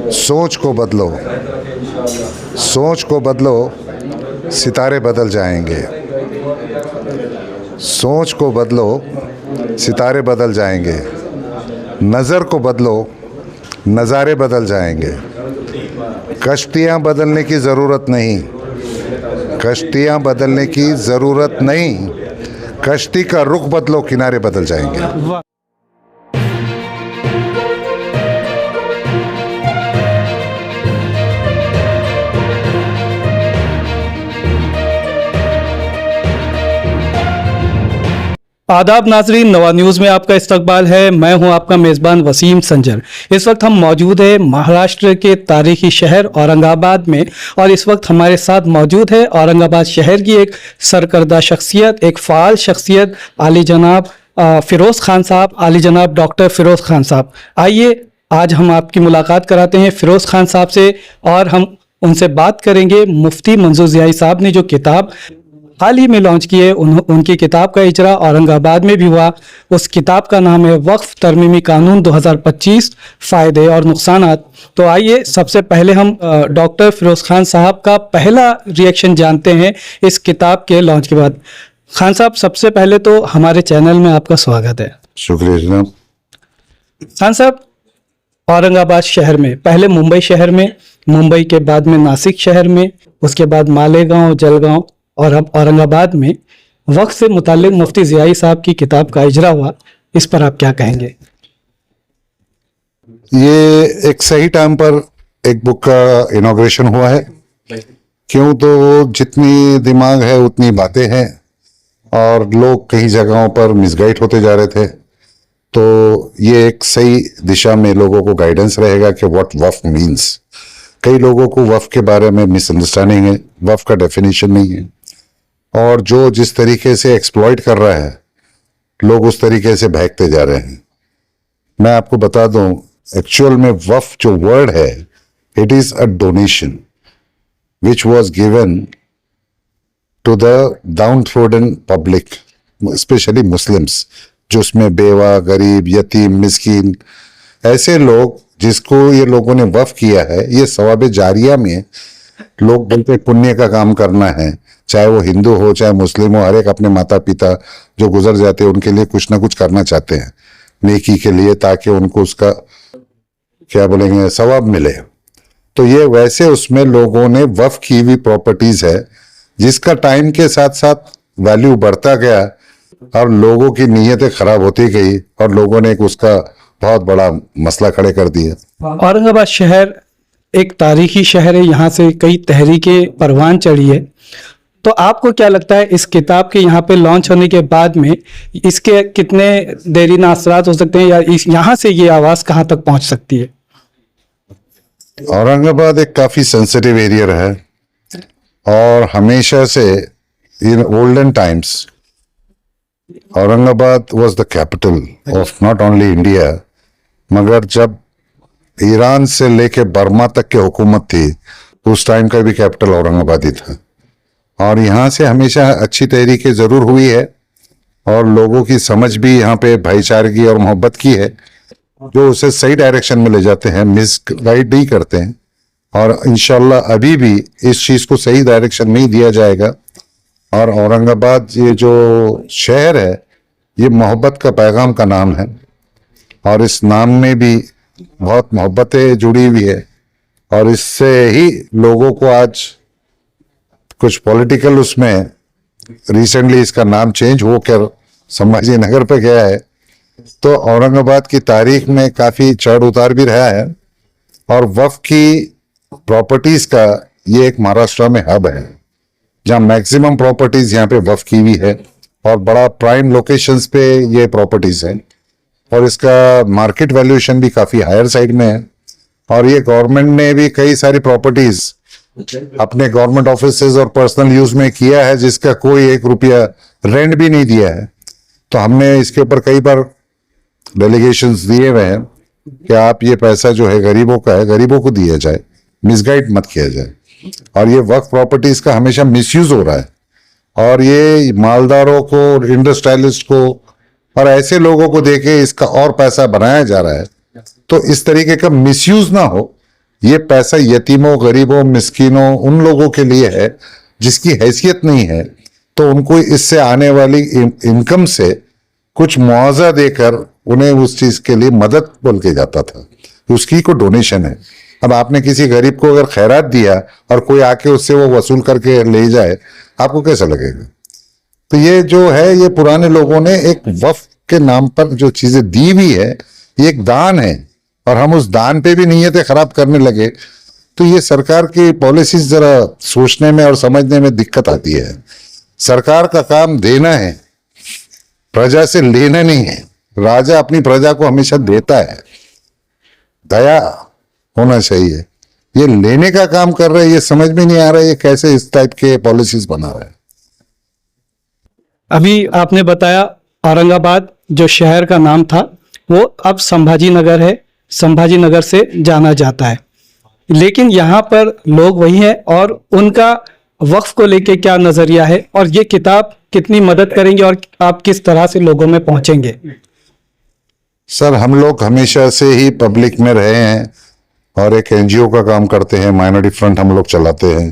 सोच को बदलो, सोच को बदलो, सितारे बदल जाएंगे। सोच को बदलो, सितारे बदल जाएंगे। नज़र को बदलो, नज़ारे बदल जाएंगे। कश्तियाँ बदलने की ज़रूरत नहीं, कश्तियाँ बदलने की ज़रूरत नहीं, कश्ती का रुख बदलो, किनारे बदल जाएंगे। आदाब नाजरीन, नवा न्यूज़ में आपका इस्तकबाल है। मैं हूं आपका मेज़बान वसीम संजर। इस वक्त हम मौजूद हैं महाराष्ट्र के तारीखी शहर औरंगाबाद में, और इस वक्त हमारे साथ मौजूद है औरंगाबाद शहर की एक सरकर्दा शख्सियत, एक फ़ाल शख्सियत, आली जनाब फ़िरोज़ खान साहब, आली जनाब डॉक्टर फ़िरोज़ खान साहब। आइए आज हम आपकी मुलाकात कराते हैं फ़िरोज़ खान साहब से, और हम उनसे बात करेंगे मुफ्ती मंजूर ज़ियाई साहब ने जो किताब हाल ही में लॉन्च की है, उनकी किताब का इजरा औरंगाबाद में भी हुआ। उस किताब का नाम है वक्फ तरमीमी कानून 2025, फ़ायदे और नुकसानात। तो आइए सबसे पहले हम डॉक्टर फ़िरोज़ खान साहब का पहला रिएक्शन जानते हैं इस किताब के लॉन्च के बाद। खान साहब, सबसे पहले तो हमारे चैनल में आपका स्वागत है। शुक्रिया जनाब। खान साहब, औरंगाबाद शहर में, पहले मुंबई शहर में, मुंबई के बाद में नासिक शहर में, उसके बाद मालेगांव, जलगांव, और अब औरंगाबाद में वक्त से मुताल्लिक मुफ्ती ज़ियाई साहब की किताब का इजरा हुआ। इस पर आप क्या कहेंगे? ये एक सही टाइम पर एक बुक का इनॉग्रेशन हुआ है। क्यों, तो जितनी दिमाग है उतनी बातें हैं, और लोग कई जगहों पर मिसगाइड होते जा रहे थे। तो ये एक सही दिशा में लोगों को गाइडेंस रहेगा कि व्हाट वफ़ मीन्स। कई लोगों को वफ़ के बारे में मिसअंडरस्टैंडिंग है, वफ़ का डेफिनेशन नहीं है, और जो जिस तरीके से एक्सप्लॉइट कर रहा है लोग उस तरीके से भागते जा रहे हैं। मैं आपको बता दूं, एक्चुअल में वफ़ जो वर्ड है, it is a donation which was given to the downtrodden public, specially Muslims, जो उसमें बेवा, गरीब, यतीम, मिस्कीन, ऐसे लोग जिसको ये लोगों ने वफ़ किया है। ये सवाब जारिया में लोग बोलते पुण्य का काम करना है, चाहे वो हिंदू हो चाहे मुस्लिम हो, हर एक अपने माता पिता जो गुजर जाते हैं उनके लिए कुछ ना कुछ करना चाहते हैं नेकी के लिए, ताकि उनको उसका क्या बोलेंगे सवाब मिले। तो ये वैसे उसमें लोगों ने वफ़ की हुई प्रॉपर्टीज है, जिसका टाइम के साथ साथ वैल्यू बढ़ता गया और लोगों की नीयतें खराब होती गई, और लोगों ने उसका बहुत बड़ा मसला खड़े कर दिया। औरंगाबाद शहर एक तारीखी शहर है, यहाँ से कई तहरीकें परवान चढ़ी है। तो आपको क्या लगता है इस किताब के यहाँ पे लॉन्च होने के बाद में इसके कितने देरीना असरात हो सकते हैं, या यहाँ से ये आवाज़ कहाँ तक पहुँच सकती है? औरंगाबाद एक काफ़ी सेंसिटिव एरिया रहा है, और हमेशा से in olden times Aurangabad was the capital of not only India, मगर जब ईरान से लेके बर्मा तक की हुकूमत थी, उस टाइम का भी कैपिटल औरंगाबाद ही था। और यहाँ से हमेशा अच्छी तहरीकें ज़रूर हुई है, और लोगों की समझ भी यहाँ पे भाईचारगी और मोहब्बत की है, जो उसे सही डायरेक्शन में ले जाते हैं, मिसगाइड नहीं करते हैं। और इंशाल्लाह अभी भी इस चीज़ को सही डायरेक्शन में ही दिया जाएगा। और औरंगाबाद ये जो शहर है, ये मोहब्बत का पैगाम का नाम है, और इस नाम में भी बहुत मोहब्बतें जुड़ी हुई है, और इससे ही लोगों को आज कुछ पॉलिटिकल उसमें रिसेंटली इसका नाम चेंज हो कर संभाजी नगर पे गया है। तो औरंगाबाद की तारीख में काफ़ी चढ़ उतार भी रहा है, और वफ़ की प्रॉपर्टीज़ का ये एक महाराष्ट्र में हब है, जहाँ मैक्सिमम प्रॉपर्टीज़ यहाँ पे वफ़ की हुई है, और बड़ा प्राइम लोकेशंस पे ये प्रॉपर्टीज़ हैं, और इसका मार्केट वैल्यूएशन भी काफ़ी हायर साइड में है। और ये गवर्नमेंट ने भी कई सारी प्रॉपर्टीज़ अपने गवर्नमेंट ऑफिसेज और पर्सनल यूज़ में किया है, जिसका कोई 1 रुपया रेंट भी नहीं दिया है। तो हमने इसके ऊपर कई बार डेलीगेशंस दिए हुए हैं कि आप ये पैसा जो है गरीबों का है, गरीबों को दिया जाए, मिसगाइड मत किया जाए। और ये वक्फ प्रॉपर्टीज का हमेशा मिसयूज हो रहा है, और ये मालदारों को, इंडस्ट्रियलिस्ट को और ऐसे लोगों को देके इसका और पैसा बनाया जा रहा है। तो इस तरीके का मिसयूज ना हो, ये पैसा यतीमों, गरीबों, मिस्किनों, उन लोगों के लिए है जिसकी हैसियत नहीं है, तो उनको इससे आने वाली इनकम से कुछ मुआवजा देकर उन्हें उस चीज के लिए मदद बोल के जाता था, उसकी को डोनेशन है। अब आपने किसी गरीब को अगर खैरात दिया और कोई आके उससे वो वसूल करके ले जाए, आपको कैसा लगेगा? तो ये जो है, ये पुराने लोगों ने एक वक्फ के नाम पर जो चीजें दी हुई है, ये एक दान है, और हम उस दान पे भी नीयतें खराब करने लगे, तो ये सरकार की पॉलिसीज जरा सोचने में और समझने में दिक्कत आती है। सरकार का काम देना है, प्रजा से लेना नहीं है। राजा अपनी प्रजा को हमेशा देता है, दया होना चाहिए। ये लेने का काम कर रहे हैं, ये समझ में नहीं आ रहा है ये कैसे इस टाइप के पॉलिसीज बना रहे हैं। अभी आपने बताया औरंगाबाद जो शहर का नाम था वो अब संभाजी नगर है, संभाजी नगर से जाना जाता है, लेकिन यहाँ पर लोग वही हैं, और उनका वक्फ को लेके क्या नजरिया है, और ये किताब कितनी मदद करेंगे, और आप किस तरह से लोगों में पहुंचेंगे? सर, हम लोग हमेशा से ही पब्लिक में रहे हैं और एक एनजीओ का काम करते हैं, माइनॉरिटी फ्रंट हम लोग चलाते हैं,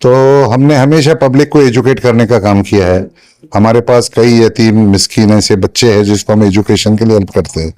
तो हमने हमेशा पब्लिक को एजुकेट करने का काम किया है। हमारे पास कई यतीम मिस्कीन ऐसे बच्चे हैं जिसको हम एजुकेशन के लिए हेल्प करते हैं।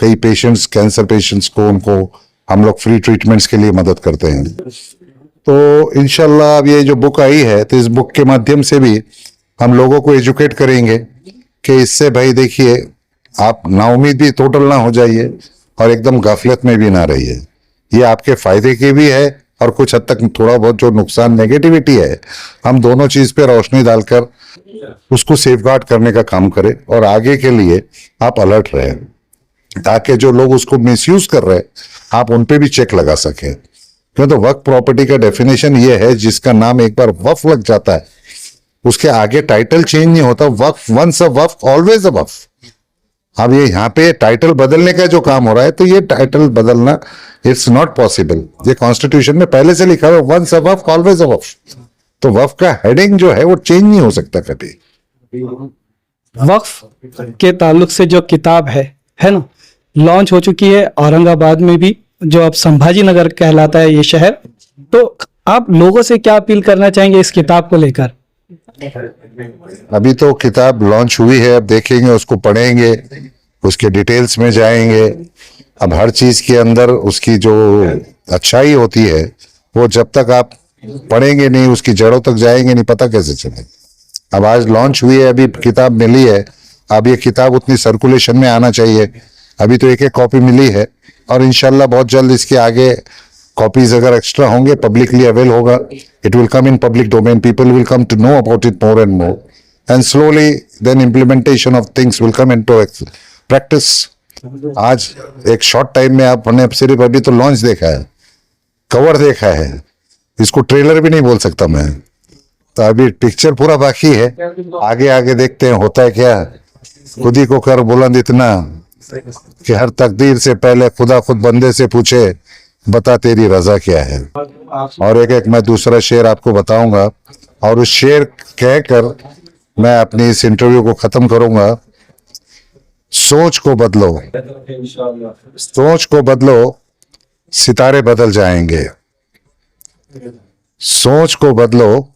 कई पेशेंट्स, कैंसर पेशेंट्स को, उनको हम लोग फ्री ट्रीटमेंट्स के लिए मदद करते हैं। तो इंशाल्लाह अब ये जो बुक आई है, तो इस बुक के माध्यम से भी हम लोगों को एजुकेट करेंगे कि इससे भाई देखिए, आप नाउमीद भी टोटल ना हो जाइए और एकदम गाफिलत में भी ना रहिए। ये आपके फायदे के भी है, और कुछ हद तक थोड़ा बहुत जो नुकसान, नेगेटिविटी है, हम दोनों चीज पे रोशनी डालकर उसको सेफगार्ड करने का काम करें, और आगे के लिए आप अलर्ट रहें, ताकि जो लोग उसको मिसयूज कर रहे हैं आप उन पे भी चेक लगा सकें। क्यों? तो वक्फ प्रॉपर्टी का डेफिनेशन ये है, जिसका नाम एक बार वक्फ लग जाता है, उसके आगे टाइटल चेंज नहीं होता। Waqf, once a waqf always a waqf. अब ये यहाँ पे टाइटल बदलने का जो काम हो रहा है, तो ये टाइटल बदलना इट्स नॉट पॉसिबल। ये कॉन्स्टिट्यूशन में पहले से लिखा हुआ है, once a waqf always a वक्फ। तो वक्फ का हेडिंग जो है वो चेंज नहीं हो सकता कभी। वक्फ के ताल्लुक से जो किताब है ना, लॉन्च हो चुकी है औरंगाबाद में भी, जो अब संभाजी नगर कहलाता है ये शहर। तो आप लोगों से क्या अपील करना चाहेंगे इस किताब को लेकर? अभी तो किताब लॉन्च हुई है, अब देखेंगे, उसको पढ़ेंगे, उसके डिटेल्स में जाएंगे। अब हर चीज के अंदर उसकी जो अच्छाई होती है, वो जब तक आप पढ़ेंगे नहीं, उसकी जड़ों तक जाएंगे नहीं, पता कैसे चले। अब आज लॉन्च हुई है, अभी किताब मिली है, अब ये किताब उतनी सर्कुलेशन में आना चाहिए। अभी तो एक एक कॉपी मिली है, और इंशाल्लाह बहुत जल्द इसके आगे कॉपीज अगर एक्स्ट्रा होंगे, पब्लिकली अवेल होगा, it will come in public domain, people will come to know about it more and more, and slowly then implementation of things will come into practice. आज एक शॉर्ट टाइम में आपने सिर्फ अभी तो launch देखा है, कवर देखा है, इसको ट्रेलर भी नहीं बोल सकता मैं, तो अभी पिक्चर पूरा बाकी है। आगे आगे देखते हैं होता है क्या। खुद ही को कर बुलंद इतना कि हर तकदीर से पहले खुदा खुद बंदे से पूछे, बता तेरी रजा क्या है। और एक एक मैं दूसरा शेर आपको बताऊंगा, और उस शेर कहकर मैं अपनी इस इंटरव्यू को खत्म करूंगा। सोच को बदलो, सोच को बदलो, सितारे बदल जाएंगे। सोच को बदलो,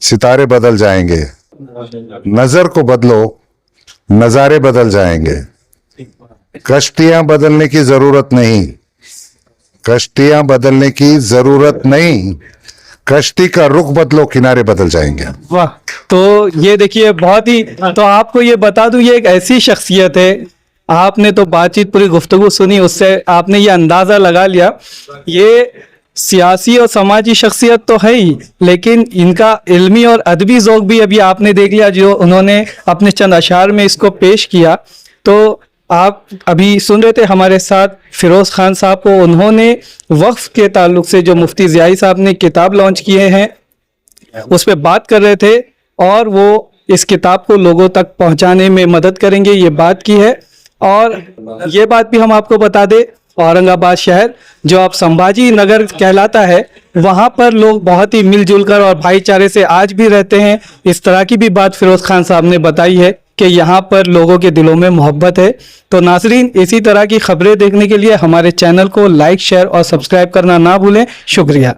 सितारे बदल जाएंगे। नजर को बदलो, नजारे बदल जाएंगे। कश्तियां बदलने की जरूरत नहीं, कश्तियां बदलने की जरूरत नहीं, कश्ती का रुख बदलो, किनारे बदल जाएंगे। वाह! तो ये देखिए, बहुत ही, तो आपको ये बता दूं, ये एक ऐसी शख्सियत है, आपने तो बातचीत पूरी गुफ्तगू सुनी, उससे आपने ये अंदाजा लगा लिया, ये सियासी और समाजी शख्सियत तो है ही, लेकिन इनका इल्मी और अदबी ज़ौक़ भी अभी आपने देख लिया, जो उन्होंने अपने चंद अशार में इसको पेश किया। तो आप अभी सुन रहे थे हमारे साथ फिरोज खान साहब को, उन्होंने वक्फ के ताल्लुक से जो मुफ्ती ज़ियाई साहब ने किताब लॉन्च किए हैं उस पर बात कर रहे थे, और वो इस किताब को लोगों तक पहुंचाने में मदद करेंगे, ये बात की है। और ये बात भी हम आपको बता दें, औरंगाबाद शहर जो अब संभाजी नगर कहलाता है, वहाँ पर लोग बहुत ही मिलजुल कर और भाईचारे से आज भी रहते हैं। इस तरह की भी बात फिरोज खान साहब ने बताई है। कि यहाँ पर लोगों के दिलों में मोहब्बत है। तो नाजरीन, इसी तरह की खबरें देखने के लिए हमारे चैनल को लाइक, शेयर और सब्सक्राइब करना ना भूलें। शुक्रिया।